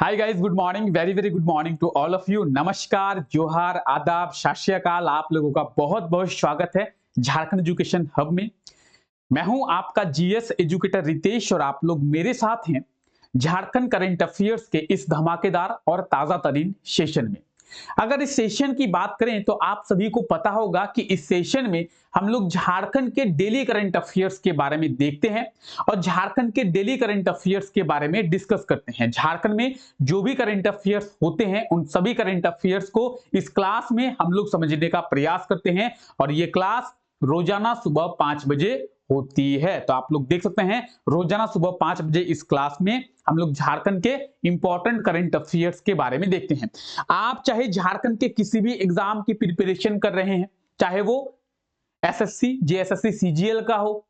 Hi guys, good morning, very very good morning to all of you. नमस्कार, जोहार, आदाब, सत श्री अकाल। आप लोगों का बहुत बहुत स्वागत है झारखंड एजुकेशन हब में। मैं हूं आपका जीएस एजुकेटर रितेश और आप लोग मेरे साथ हैं झारखंड करंट अफेयर्स के इस धमाकेदार और ताजा तरीन सेशन में। अगर इस सेशन की बात करें तो आप सभी को पता होगा कि इस सेशन में हम लोग झारखंड के डेली करंट अफेयर्स के बारे में देखते हैं और झारखंड के डेली करंट अफेयर्स के बारे में डिस्कस करते हैं। झारखंड में जो भी करंट अफेयर्स होते हैं उन सभी करंट अफेयर्स को इस क्लास में हम लोग समझने का प्रयास करते हैं और ये क्लास रोजाना सुबह 5 बजे होती है। तो आप लोग देख सकते हैं रोजाना सुबह 5 बजे इस क्लास में हम लोग झारखंड के इंपॉर्टेंट करंट अफेयर्स के बारे में देखते हैं। आप चाहे झारखंड के किसी भी एग्जाम की प्रिपरेशन कर रहे हैं, चाहे वो एसएससी, जेएसएससी, सीजीएल का हो,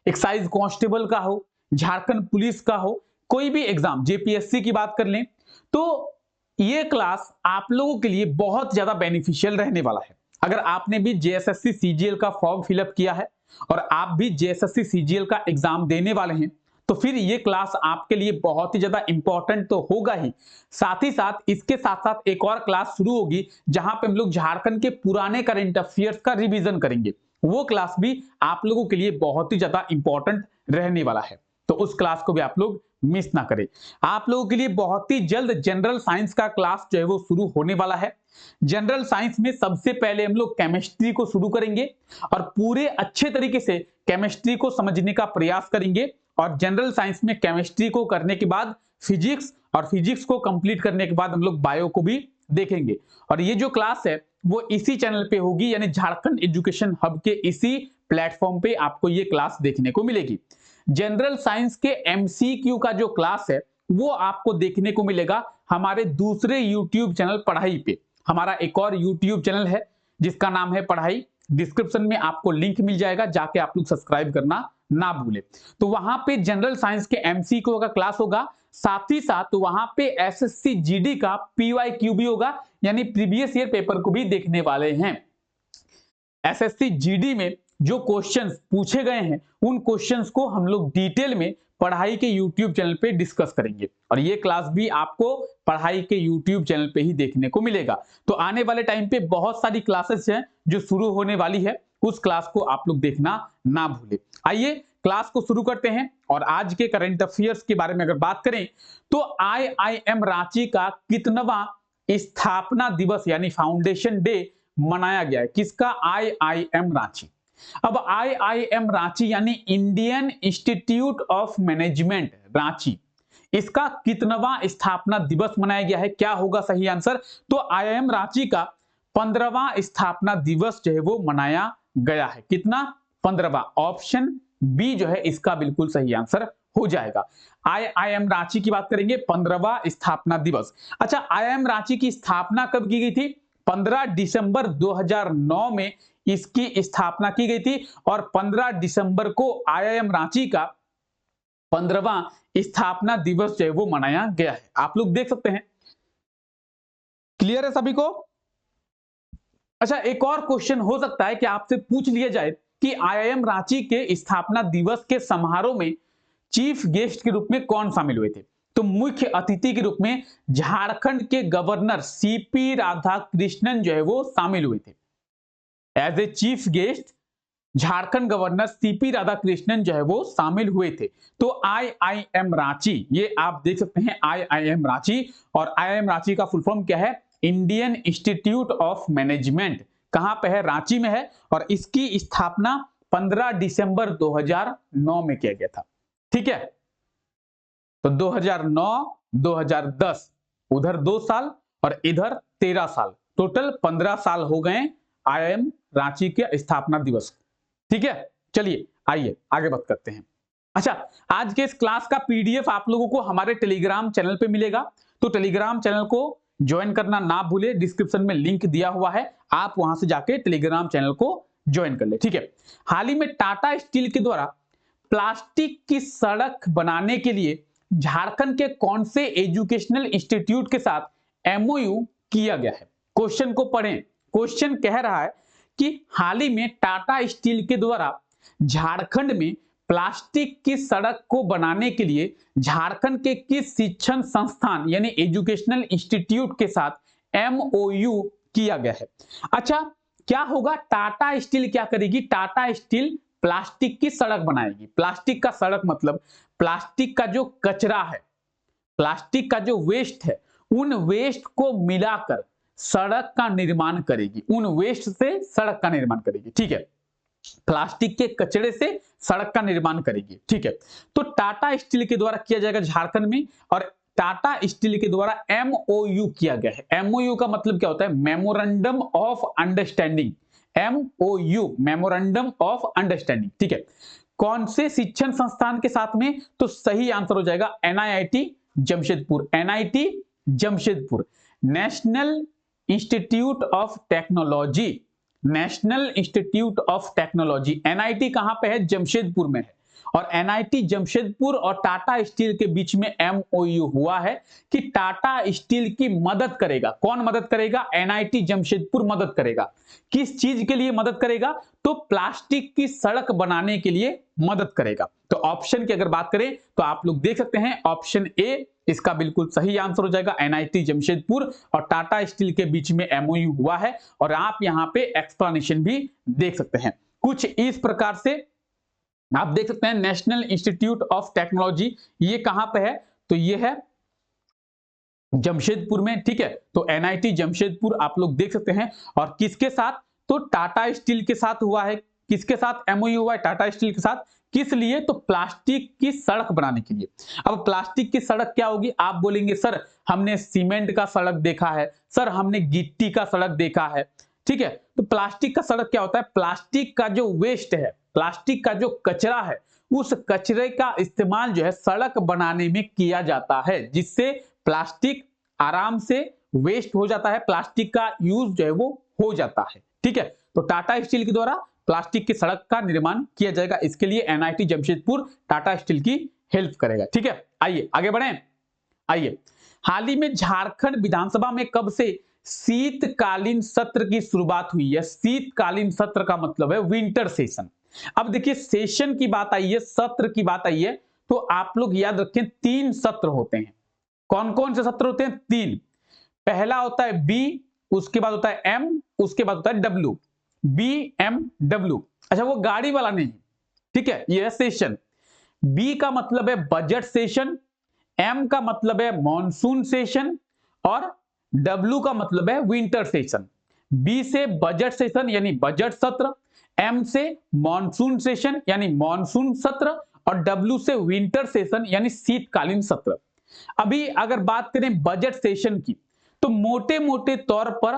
एक्साइज कांस्टेबल का हो, झारखंड पुलिस का हो, कोई भी एग्जाम, जेपीएससी की बात कर लें, तो ये क्लास आप लोगों के लिए बहुत ज्यादा बेनिफिशियल रहने वाला है। अगर आपने भी जेएसएससी सीजीएल का फॉर्म फिलअप किया है और आप भी जेएसएससी सीजीएल का एग्जाम देने वाले हैं तो फिर ये क्लास आपके लिए बहुत ही ज्यादा इंपॉर्टेंट तो होगा ही। साथ ही साथ इसके साथ साथ एक और क्लास शुरू होगी जहां पे हम लोग झारखंड के पुराने करंट अफेयर्स का रिवीजन करेंगे। वो क्लास भी आप लोगों के लिए बहुत ही ज्यादा इंपॉर्टेंट रहने वाला है, तो उस क्लास को भी आप लोग मिस ना करें। आप लोगों के लिए बहुत ही जल्द जनरल साइंस का क्लास जो है वो शुरू होने वाला है। जनरल साइंस में सबसे पहले हम लोग केमिस्ट्री को शुरू करेंगे और पूरे अच्छे तरीके से केमिस्ट्री को समझने का प्रयास करेंगे और जनरल साइंस में केमिस्ट्री को करने के बाद फिजिक्स और फिजिक्स को कंप्लीट करने के बाद हम लोग बायो को भी देखेंगे। और ये जो क्लास है वो इसी चैनल पे होगी, यानी झारखंड एजुकेशन हब के इसी प्लेटफॉर्म पे आपको ये क्लास देखने को मिलेगी। जनरल साइंस के एमसीक्यू का जो क्लास है वो आपको देखने को मिलेगा हमारे दूसरे यूट्यूब चैनल पढ़ाई पे। हमारा एक और यूट्यूब चैनल है जिसका नाम है पढ़ाई, डिस्क्रिप्शन में आपको लिंक मिल जाएगा, जाके आप लोग सब्सक्राइब करना ना भूले। तो वहां पे जनरल साइंस के एमसीक्यू का क्लास होगा, साथ ही साथ वहां पे एसएससी जीडी का पीवाईक्यू भी होगा, यानी प्रीवियस ईयर पेपर को भी देखने वाले हैं। एसएससी जीडी में जो क्वेश्चंस पूछे गए हैं उन क्वेश्चंस को हम लोग डिटेल में पढ़ाई के यूट्यूब चैनल पे डिस्कस करेंगे और ये क्लास भी आपको पढ़ाई के यूट्यूब चैनल पे ही देखने को मिलेगा। तो आने वाले टाइम पे बहुत सारी क्लासेस हैं जो शुरू होने वाली है, उस क्लास को आप लोग देखना ना भूले। आइए क्लास को शुरू करते हैं और आज के करंट अफेयर्स के बारे में अगर बात करें तो आईआईएम रांची का कितनवां स्थापना दिवस यानी फाउंडेशन डे मनाया गया है? किसका? आईआईएम रांची। अब आईआईएम रांची यानी Indian institute of management Ranchi, इसका कितनवां स्थापना दिवस मनाया गया है? क्या होगा सही आंसर? तो आईआईएम रांची का 15वां स्थापना दिवस जो है वो मनाया गया है। कितना? 15वां। ऑप्शन बी जो है इसका बिल्कुल सही आंसर हो जाएगा। आईआईएम रांची की बात करेंगे, 15वां स्थापना दिवस। अच्छा, आईआईएम रांची की स्थापना कब की गई थी? 15 दिसंबर 2009 में इसकी स्थापना की गई थी और 15 दिसंबर को आईआईएम रांची का 15वां स्थापना दिवस जो है वो मनाया गया है। आप लोग देख सकते हैं। क्लियर है सभी को? अच्छा, एक और क्वेश्चन हो सकता है कि आपसे पूछ लिया जाए कि आईआईएम रांची के स्थापना दिवस के समारोह में चीफ गेस्ट के रूप में कौन शामिल हुए थे? तो मुख्य अतिथि के रूप में झारखंड के गवर्नर सीपी राधाकृष्णन जो है वो शामिल हुए थे। As a chief guest Jharkhand governor CP Radhakrishnan जो है वो शामिल हुए थे। तो आईआईएम रांची, ये आप देख सकते हैं आईआईएम रांची, और आईआईएम रांची का फुल फॉर्म क्या है? Indian institute of management. कहां पे है? रांची में है और इसकी स्थापना 15 दिसंबर 2009 में किया गया था। ठीक है, तो 2009, 2010, उधर 2 साल और इधर 13 साल, टोटल 15 साल हो गए आईआईएम रांची के स्थापना दिवस। ठीक है, चलिए आइए आगे बात करते हैं। अच्छा, आज के इस क्लास का पीडीएफ आप लोगों को हमारे टेलीग्राम चैनल पे मिलेगा, तो टेलीग्राम चैनल को ज्वाइन करना ना भूले, डिस्क्रिप्शन में लिंक दिया हुआ है, आप वहां से जाके टेलीग्राम चैनल को ज्वाइन कर ले। ठीक है, हाल ही में टाटा स्टील के द्वारा प्लास्टिक की सड़क बनाने के लिए झारखंड के कौन से एजुकेशनल इंस्टीट्यूट के साथ एमओयू किया गया है? क्वेश्चन को पढ़ें। क्वेश्चन कह रहा है कि हाल ही में टाटा स्टील के द्वारा झारखंड में प्लास्टिक की सड़क को बनाने के लिए झारखंड के किस शिक्षण संस्थान यानी एजुकेशनल इंस्टीट्यूट के साथ एमओयू किया गया है? अच्छा, क्या होगा? टाटा स्टील क्या करेगी? टाटा स्टील प्लास्टिक की सड़क बनाएगी। प्लास्टिक का सड़क मतलब प्लास्टिक का जो कचरा है, प्लास्टिक का जो वेस्ट है, उन वेस्ट को मिलाकर सड़क का निर्माण करेगी। उन वेस्ट से सड़क का निर्माण करेगी। ठीक है, प्लास्टिक के कचरे से सड़क का निर्माण करेगी। ठीक है, तो टाटा स्टील के द्वारा किया जाएगा झारखंड में, और टाटा स्टील के द्वारा एमओयू किया गया है। एमओयू का मतलब क्या होता है? Memorandum of understanding. MOU, memorandum of understanding. ठीक है, कौन से शिक्षण संस्थान के साथ में? तो सही आंसर हो जाएगा NIT Jamshedpur. NIT Jamshedpur, national institute of technology. National institute of technology, NIT कहां पे है? जमशेदपुर में है। और एनआईटी जमशेदपुर और टाटा स्टील के बीच में एमओयू हुआ है कि टाटा स्टील की मदद करेगा। कौन मदद करेगा? एनआईटी जमशेदपुर मदद करेगा। किस चीज के लिए मदद करेगा? तो प्लास्टिक की सड़क बनाने के लिए मदद करेगा। तो ऑप्शन की अगर बात करें तो आप लोग देख सकते हैं ऑप्शन ए इसका बिल्कुल सही आंसर हो जाएगा। एनआईटी जमशेदपुर और टाटा स्टील के बीच में एमओयू हुआ है, और आप यहां पे एक्सप्लेनेशन भी देख सकते हैं। कुछ इस प्रकार से आप देख सकते हैं नेशनल इंस्टीट्यूट ऑफ टेक्नोलॉजी, ये कहां पे है? तो ये है जमशेदपुर में। ठीक है, तो एनआईटी जमशेदपुर आप लोग देख सकते हैं। और किसके साथ? तो टाटा स्टील के साथ हुआ है। किसके साथ एमओयू हुआ है? टाटा स्टील के साथ। किस लिए? तो प्लास्टिक की सड़क बनाने के लिए। अब प्लास्टिक की सड़क क्या होगी? आप बोलेंगे सर हमने सीमेंट का सड़क देखा है, सर हमने गिट्टी का सड़क देखा है। ठीक है, तो प्लास्टिक का सड़क क्या होता है? प्लास्टिक का जो वेस्ट है, प्लास्टिक का जो कचरा है, उस कचरे का इस्तेमाल जो है सड़क बनाने में किया जाता है, जिससे प्लास्टिक आराम से वेस्ट हो जाता है, प्लास्टिक का यूज जो है वो हो जाता है। ठीक है, तो टाटा स्टील के द्वारा प्लास्टिक की सड़क का निर्माण किया जाएगा। इसके लिए एनआईटी जमशेदपुर टाटा स्टील की हेल्प करेगा। ठीक है, आइए आगे बढ़ें। आइए, हाल ही में झारखंड विधानसभा में कब से शीतकालीन सत्र की शुरुआत हुई है? शीतकालीन सत्र का मतलब है विंटर सेशन। अब देखिए, सेशन की बात आई है, सत्र की बात आई है, तो आप लोग याद रखें 3 सत्र होते हैं। कौन कौन से सत्र होते हैं? 3। पहला होता है बी, उसके बाद होता है एम, उसके बाद होता है डब्ल्यू। B M W. अच्छा, वो गाड़ी वाला नहीं। ठीक है, यह सेशन। बी का मतलब है बजट सेशन, एम का मतलब है मॉनसून सेशन, और डब्ल्यू का मतलब है विंटर सेशन। बी से बजट सेशन यानी बजट सत्र, एम से मॉनसून सेशन यानी मॉनसून सत्र, और डब्ल्यू से विंटर सेशन यानी शीतकालीन सत्र। अभी अगर बात करें बजट सेशन की, तो मोटे मोटे तौर पर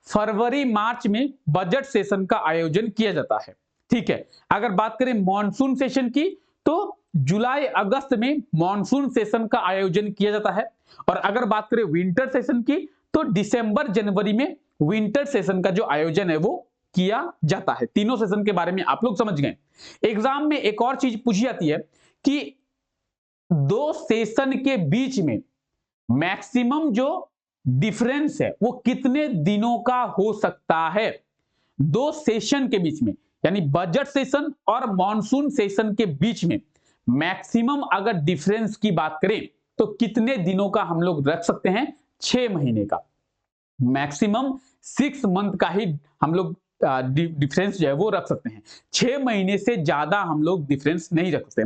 फरवरी मार्च में बजट सेशन का आयोजन किया जाता है। ठीक है, अगर बात करें मॉनसून सेशन की, तो जुलाई अगस्त में मॉनसून सेशन का आयोजन किया जाता है। और अगर बात करें विंटर सेशन की, तो दिसंबर जनवरी में विंटर सेशन का जो आयोजन है वो किया जाता है। तीनों सेशन के बारे में आप लोग समझ गए। एग्जाम में एक और चीज पूछी जाती है कि 2 सेशन के बीच में मैक्सिमम जो डिफरेंस है वो कितने दिनों का हो सकता है? 2 सेशन के बीच में, यानी बजट सेशन और मॉनसून सेशन के बीच में मैक्सिमम अगर डिफरेंस की बात करें तो कितने दिनों का हम लोग रख सकते हैं? 6 महीने का। मैक्सिमम 6 मंथ का ही हम लोग डिफरेंस जो है वो रख सकते हैं। 6 महीने से ज्यादा हम लोग डिफरेंस नहीं रख सकते।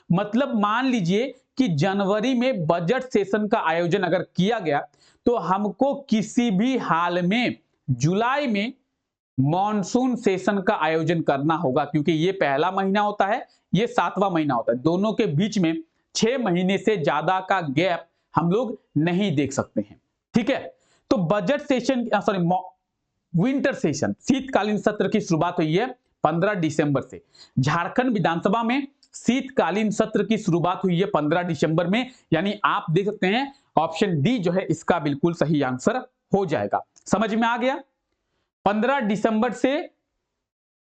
मतलब मान लीजिए कि जनवरी में बजट सेशन का आयोजन अगर किया गया, तो हमको किसी भी हाल में जुलाई में मॉनसून सेशन का आयोजन करना होगा, क्योंकि ये पहला महीना होता है, ये 7वां महीना होता है। दोनों के बीच में 6 महीने से ज्यादा का गैप हम लोग नहीं देख सकते हैं। ठीक है, तो बजट सेशन विंटर सेशन शीतकालीन सत्र की शुरुआत हुई है 15 दिसंबर से। झारखंड विधानसभा में शीतकालीन सत्र की शुरुआत हुई है 15 दिसंबर में, यानी आप देख सकते हैं ऑप्शन डी जो है इसका बिल्कुल सही आंसर हो जाएगा। समझ में आ गया? 15 दिसंबर से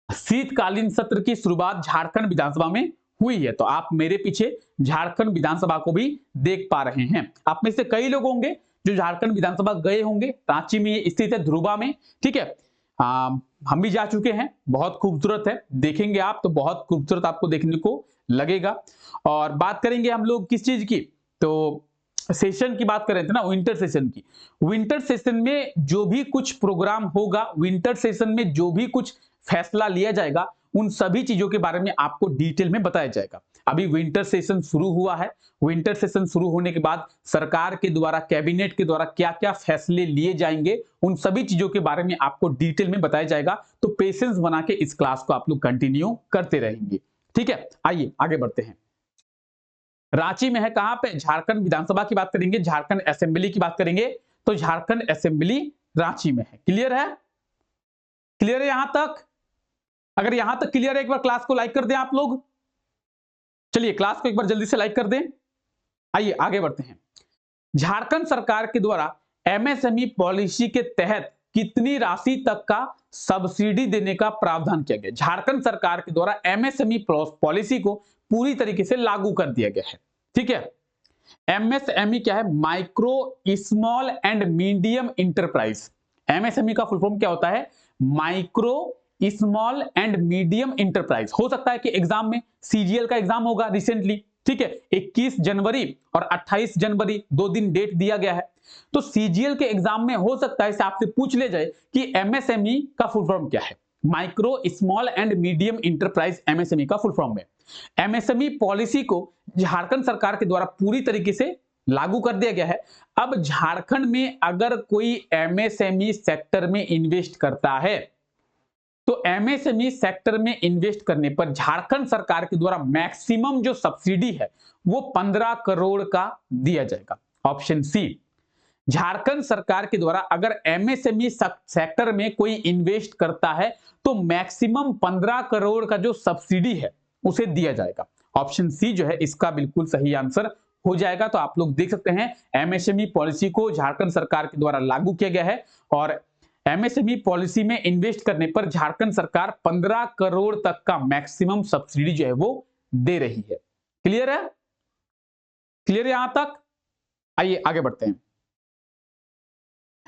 शीतकालीन सत्र की शुरुआत झारखंड विधानसभा में हुई है। तो आप मेरे पीछे झारखंड विधानसभा को भी देख पा रहे हैं। आप में से कई लोग होंगे जो झारखंड विधानसभा गए होंगे। रांची में ये स्थित है, ध्रुवा में। ठीक है, हम भी जा चुके हैं, बहुत खूबसूरत है, देखेंगे आप तो बहुत खूबसूरत आपको देखने को लगेगा। और बात करेंगे हम लोग किस चीज की, तो सेशन की बात कर रहे थे ना, विंटर सेशन की। विंटर सेशन में जो भी कुछ प्रोग्राम होगा, विंटर सेशन में जो भी कुछ फैसला लिया जाएगा, उन सभी चीजों के बारे में आपको डिटेल में बताया जाएगा। अभी विंटर सेशन शुरू हुआ है, विंटर सेशन शुरू होने के बाद सरकार के द्वारा, कैबिनेट के द्वारा क्या क्या फैसले लिए जाएंगे, उन सभी चीजों के बारे में आपको डिटेल में बताया जाएगा। तो पेशेंस बना के इस क्लास को आप लोग कंटिन्यू करते रहेंगे, ठीक है। आइए आगे बढ़ते हैं। रांची में है, कहां पे, झारखंड विधानसभा की बात करेंगे, झारखंड असेंबली की बात करेंगे, तो झारखंड असेंबली रांची में है। क्लियर है, क्लियर है यहां तक? अगर यहां तक क्लियर है, एक बार क्लास को लाइक कर दें आप लोग। चलिए क्लास को एक बार जल्दी से लाइक कर दें। आइए आगे बढ़ते हैं। झारखंड सरकार के द्वारा एमएसएमई पॉलिसी के तहत कितनी राशि तक का सब्सिडी देने का प्रावधान किया गया? झारखंड सरकार के द्वारा एमएसएमई पॉलिसी को पूरी तरीके से लागू कर दिया गया है, ठीक है। एमएसएमई क्या है? Micro small and medium enterprise. MSME का फुल फॉर्म क्या होता है? Micro small and medium enterprise. हो सकता है कि एग्जाम में सीजीएल का एग्जाम होगा रिसेंटली, ठीक है, 21 जनवरी और 28 जनवरी 2 दिन डेट दिया गया है। तो सीजीएल के एग्जाम में हो सकता है आपसे पूछ ले जाए कि एमएसएमई का फुल फॉर्म क्या है। Micro small and medium enterprise MSME का फुल फॉर्म है। एमएसएमई पॉलिसी को झारखंड सरकार के द्वारा पूरी तरीके से लागू कर दिया गया है। अब झारखंड में अगर कोई एमएसएमई सेक्टर में इन्वेस्ट करता है, तो एमएसएमई सेक्टर में इन्वेस्ट करने पर झारखंड सरकार के द्वारा मैक्सिमम जो सब्सिडी है वो 15 करोड़ का दिया जाएगा। ऑप्शन सी, झारखंड सरकार के द्वारा अगर एमएसएमई सेक्टर में कोई इन्वेस्ट करता है तो मैक्सिमम 15 करोड़ का जो सब्सिडी है उसे दिया जाएगा। ऑप्शन सी जो है इसका बिल्कुल सही आंसर हो जाएगा। तो आप लोग देख सकते हैं एमएसएमई पॉलिसी को झारखंड सरकार के द्वारा लागू किया गया है और एमएसएमई पॉलिसी में इन्वेस्ट करने पर झारखंड सरकार 15 करोड़ तक का मैक्सिमम सब्सिडी जो है वो दे रही है। क्लियर है, क्लियर है यहां तक? आइए आगे बढ़ते हैं।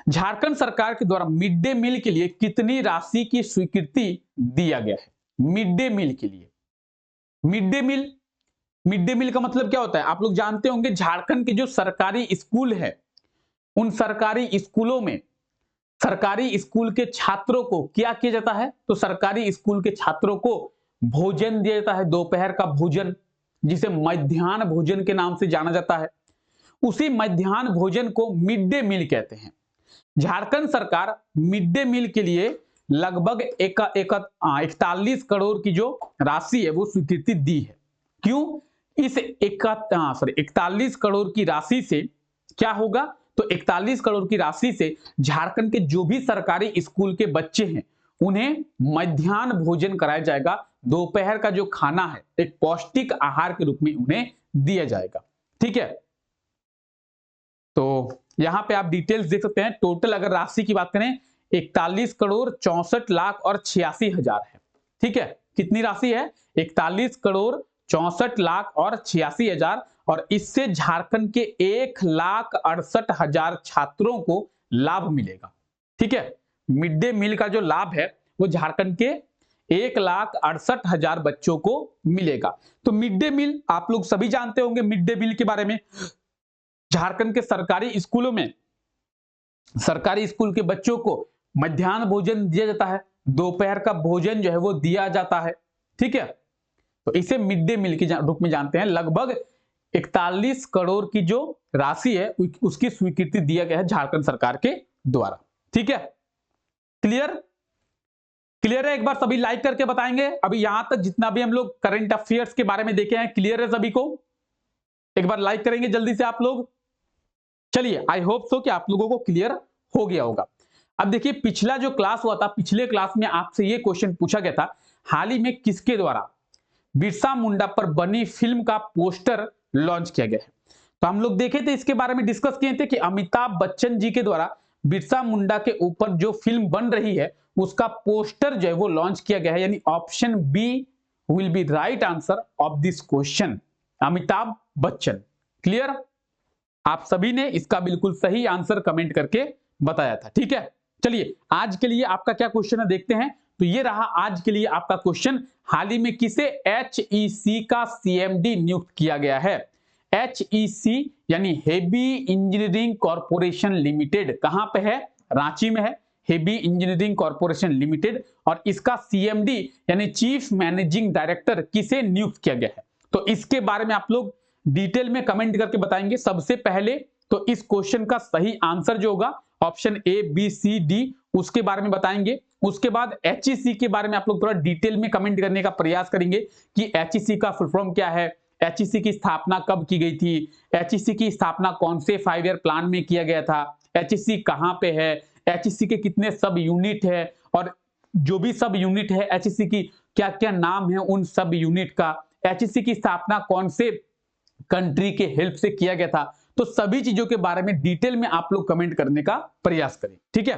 झारखंड सरकार के द्वारा मिड डे मील के लिए कितनी राशि की स्वीकृति दिया गया है? मिड डे मील के लिए, मिड डे मील का मतलब क्या होता है आप लोग जानते होंगे। झारखंड के जो सरकारी स्कूल है, उन सरकारी स्कूलों में सरकारी स्कूल के छात्रों को क्या किया जाता है? तो सरकारी स्कूल के छात्रों को भोजन दिया जाता है, दोपहर का भोजन, जिसे मध्याह्न भोजन के नाम से जाना जाता है। उसी मध्याह्न भोजन को मिड डे मील कहते हैं। झारखंड सरकार मिड डे मील के लिए लगभग 41 करोड़ की जो राशि है वो स्वीकृति दी है। क्यों? इस 41 करोड़ की राशि से क्या होगा? तो 41 करोड़ की राशि से झारखंड के जो भी सरकारी स्कूल के बच्चे हैं उन्हें मध्याह्न भोजन कराया जाएगा। दोपहर का जो खाना है एक पौष्टिक आहार के रूप में उन्हें दिया जाएगा, ठीक है। तो यहां पे आप डिटेल्स देख सकते हैं। टोटल अगर राशि की बात करें 41 करोड़ 64 लाख और 86 हजार है, ठीक है। कितनी राशि है? 41 करोड़ 64 लाख और 86 हजार, और इससे झारखंड के 1,68,000 छात्रों को लाभ मिलेगा, ठीक है। मिड डे मील का जो लाभ है वो झारखंड के 1,68,000 बच्चों को मिलेगा। तो मिड डे मील आप लोग सभी जानते होंगे मिड डे मील के बारे में। झारखंड के सरकारी स्कूलों में सरकारी स्कूल के बच्चों को मध्याह्न भोजन दिया जाता है, दोपहर का भोजन जो है वो दिया जाता है, ठीक है। तो इसे मिड डे मील के रूप में जानते हैं। लगभग 41 करोड़ की जो राशि है उसकी स्वीकृति दिया गया है झारखंड सरकार के द्वारा, ठीक है। क्लियर, क्लियर है? एक बार सभी लाइक करके बताएंगे। अभी यहां तक जितना भी हम लोग करंट अफेयर्स के बारे में देखे हैं, क्लियर है सभी को? एक बार लाइक करेंगे जल्दी से आप लोग। चलिए, आई होप सो कि आप लोगों को क्लियर हो गया होगा। अब देखिए पिछला जो क्लास हुआ था, पिछले क्लास में आपसे ये क्वेश्चन पूछा गया था, हाल ही में किसके द्वारा बिरसा मुंडा पर बनी फिल्म का पोस्टर लॉन्च किया गया है? तो हम लोग देखे थे, इसके बारे में डिस्कस किए थे कि अमिताभ बच्चन जी के द्वारा बिरसा मुंडा के ऊपर जो फिल्म बन रही है उसका पोस्टर जो है वो लॉन्च किया गया है। यानी option B will be right answer of this question, Amitabh Bachchan. Clear? आप सभी ने इसका बिल्कुल सही आंसर कमेंट करके बताया था, ठीक है। चलिए आज के लिए आपका क्या क्वेश्चन है देखते हैं। तो ये रहा आज के लिए आपका क्वेश्चन। हाल ही में किसे HEC का CMD नियुक्त किया गया है? HEC यानी हेवी इंजीनियरिंग कॉर्पोरेशन लिमिटेड कहां पे है? रांची में है, हेवी इंजीनियरिंग कॉर्पोरेशन लिमिटेड। और इसका CMD यानी चीफ मैनेजिंग डायरेक्टर किसे नियुक्त किया गया है? तो इसके बारे में आप लोग डिटेल में कमेंट करके बताएंगे। सबसे पहले तो इस क्वेश्चन का सही आंसर जो होगा option A, B, C, D उसके बारे में बताएंगे। उसके बाद HEC के बारे में आप लोग थोड़ा डिटेल में कमेंट करने का प्रयास करेंगे कि HEC का फुल फॉर्म क्या है, HEC की स्थापना कब की गई थी, HEC की स्थापना कौन से 5 ईयर प्लान में किया गया था, HEC कहां पे है, HEC के कितने सब यूनिट है, और जो भी सब यूनिट है HEC की क्या क्या नाम है उन सब यूनिट का, HEC की स्थापना कौन से कंट्री के हेल्प से किया गया था। तो सभी चीजों के बारे में डिटेल में आप लोग कमेंट करने का प्रयास करें, ठीक है।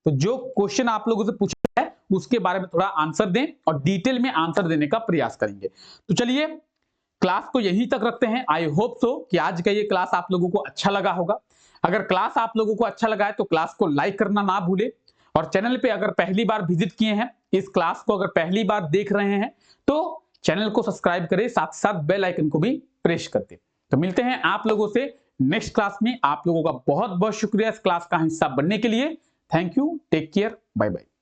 तो जो क्वेश्चन आप लोगों से पूछा है उसके बारे में थोड़ा आंसर दें और डिटेल में आंसर देने का प्रयास करेंगे। तो चलिए क्लास को यहीं तक रखते हैं। आई होप सो कि आज का ये क्लास आप लोगों को अच्छा लगा होगा। अगर क्लास आप लोगों को अच्छा लगा है तो क्लास को लाइक करना ना भूले, और चैनल पे अगर पहली बार विजिट किए हैं, इस क्लास को अगर पहली बार देख रहे हैं तो चैनल को सब्सक्राइब करें, साथ साथ बेल आइकन को भी प्रेस कर दें। तो मिलते हैं आप लोगों से नेक्स्ट क्लास में। आप लोगों का बहुत बहुत शुक्रिया इस क्लास का हिस्सा बनने के लिए। Thank you, take care, bye bye.